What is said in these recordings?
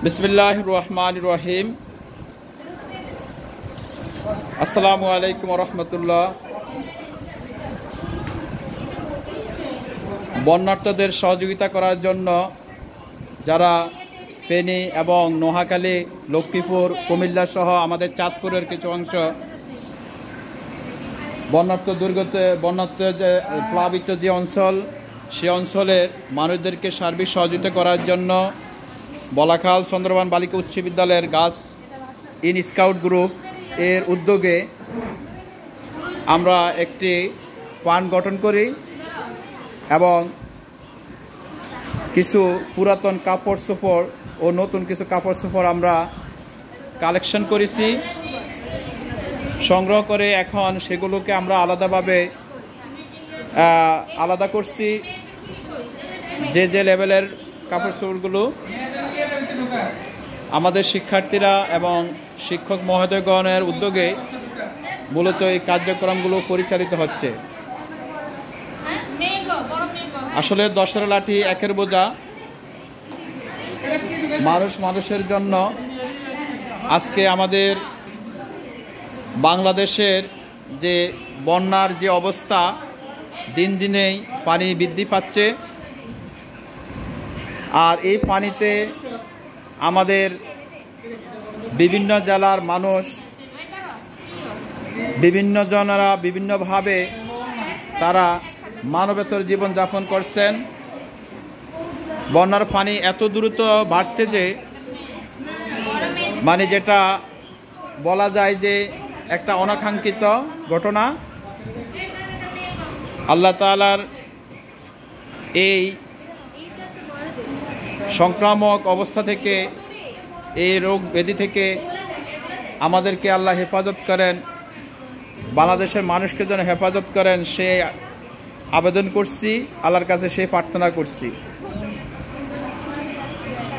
বিসমিল্লাহির রহমানির রহিম। আসসালামু আলাইকুম ওয়া রাহমাতুল্লাহ। বন্যার্তদের সহযোগিতা করার জন্য যারা ফেনী এবং নোয়াখালী, লক্ষ্মীপুর, কুমিল্লা সহ আমাদের চাঁদপুরের কিছু অংশ বন্যার্ত যে প্লাবিত যে অঞ্চল, সে অঞ্চলের মানুষদেরকে সার্বিক সহযোগিতা করার জন্য বলাখাল চন্দ্রবান বালিকা উচ্চ বিদ্যালয়ের গার্লস ইন স্কাউট গ্রুপ এর উদ্যোগে আমরা একটি ফান্ড গঠন করি এবং কিছু পুরাতন কাপড় চোপড় ও নতুন কিছু কাপড় চোপড় আমরা কালেকশন করেছি, সংগ্রহ করে এখন সেগুলোকে আমরা আলাদাভাবে আলাদা করছি। যে যে লেভেলের কাপড় চোপড়গুলো আমাদের শিক্ষার্থীরা এবং শিক্ষক মহোদয়গণের উদ্যোগে মূলত এই কার্যক্রমগুলো পরিচালিত হচ্ছে। আসলে 10 লাঠি একের বোঝা, মানুষের জন্য আজকে আমাদের বাংলাদেশের যে বন্যার যে অবস্থা, দিন দিনেই পানি বৃদ্ধি পাচ্ছে। আর এই পানিতে আমাদের বিভিন্ন জেলার মানুষ, বিভিন্ন জনেরা বিভিন্নভাবে তারা মানবেতর জীবনযাপন করছেন। বন্যার পানি এত দ্রুত বাড়ছে যে যেটা বলা যায় যে একটা অনাকাঙ্ক্ষিত ঘটনা। আল্লাহ তাআলার এই সংক্রামক অবস্থা থেকে, এই রোগ ব্যাধি থেকে আমাদেরকে আল্লাহ হেফাজত করেন, বাংলাদেশের মানুষকে যেন হেফাজত করেন সে আবেদন করছি, আল্লাহর কাছে সে প্রার্থনা করছি।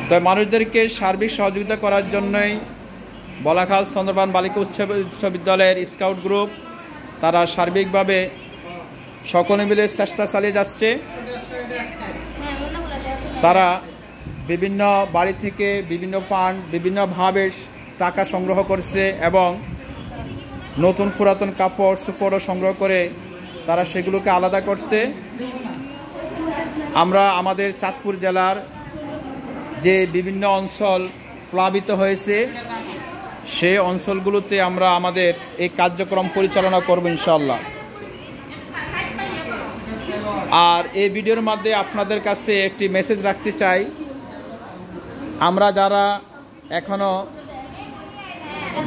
তো মানুষদেরকে সার্বিক সহযোগিতা করার জন্যই বলাখাল চন্দ্রবান বালিকা উচ্চ বিদ্যালয়ের স্কাউট গ্রুপ তারা সার্বিকভাবে সকলে মিলে চেষ্টা চালিয়ে যাচ্ছে। তারা বিভিন্ন বাড়ি থেকে বিভিন্ন ফান্ড বিভিন্নভাবে টাকা সংগ্রহ করছে এবং নতুন পুরাতন কাপড় চোপড়ও সংগ্রহ করে তারা সেগুলোকে আলাদা করছে। আমরা আমাদের চাঁদপুর জেলার যে বিভিন্ন অঞ্চল প্লাবিত হয়েছে সেই অঞ্চলগুলোতে আমরা আমাদের এই কার্যক্রম পরিচালনা করব ইনশাআল্লাহ। আর এই ভিডিওর মধ্যে আপনাদের কাছে একটি মেসেজ রাখতে চাই, আমরা যারা এখনো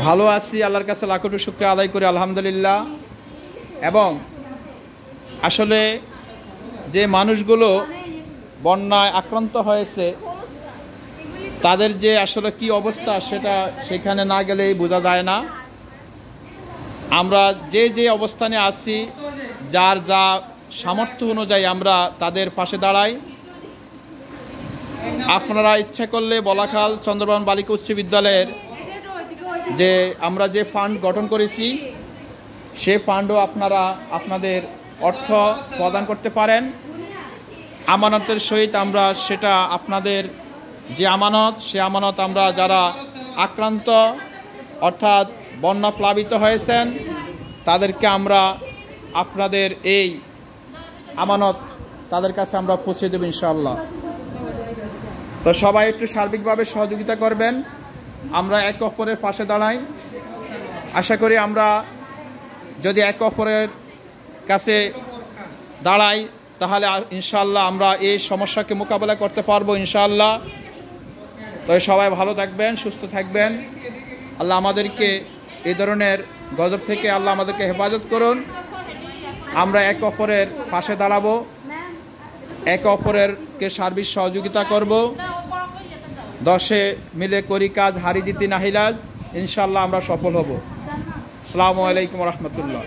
ভালো আছি আল্লাহর কাছে লাখ কোটি শুকরিয়া আদায় করি আলহামদুলিল্লাহ। এবং আসলে যে মানুষগুলো বন্যায় আক্রান্ত হয়েছে তাদের যে আসলে কি অবস্থা সেটা সেখানে না গেলেই বোঝা যায় না। আমরা যে যে অবস্থানে আছি, যার যা সামর্থ্য অনুযায়ী আমরা তাদের পাশে দাঁড়াই। আপনারা ইচ্ছা করলে বলাখাল চন্দ্রবান বালিকা উচ্চ বিদ্যালয়ের যে আমরা যে ফান্ড গঠন করেছি সে ফান্ডও আপনারা আপনাদের অর্থ প্রদান করতে পারেন। আমানতের সহিত আমরা সেটা আপনাদের যে আমানত, সে আমানত আমরা যারা আক্রান্ত অর্থাৎ বন্যা প্লাবিত হয়েছেন তাদেরকে আমরা আপনাদের এই আমানত তাদের কাছে আমরা পৌঁছে দেব ইনশাআল্লাহ। তো সবাই একটু সার্বিকভাবে সহযোগিতা করবেন, আমরা একে অপরের পাশে দাঁড়াই। আশা করি আমরা যদি একে অপরের কাছে দাঁড়াই তাহলে ইনশাআল্লাহ আমরা এই সমস্যাকে মোকাবেলা করতে পারবো ইনশাআল্লাহ। তো সবাই ভালো থাকবেন, সুস্থ থাকবেন। আল্লাহ আমাদেরকে এই ধরনের গজব থেকে আল্লাহ আমাদেরকে হেফাজত করুন। আমরা একে অপরের পাশে দাঁড়াবো, একে অপরেরকে সার্বিক সহযোগিতা করব। 10 মিলে করি কাজ, হারি জিতি নাহিলাজ, ইনশাআল্লাহ আমরা সফল হব। আসসালামু আলাইকুম ওয়া রাহমাতুল্লাহ।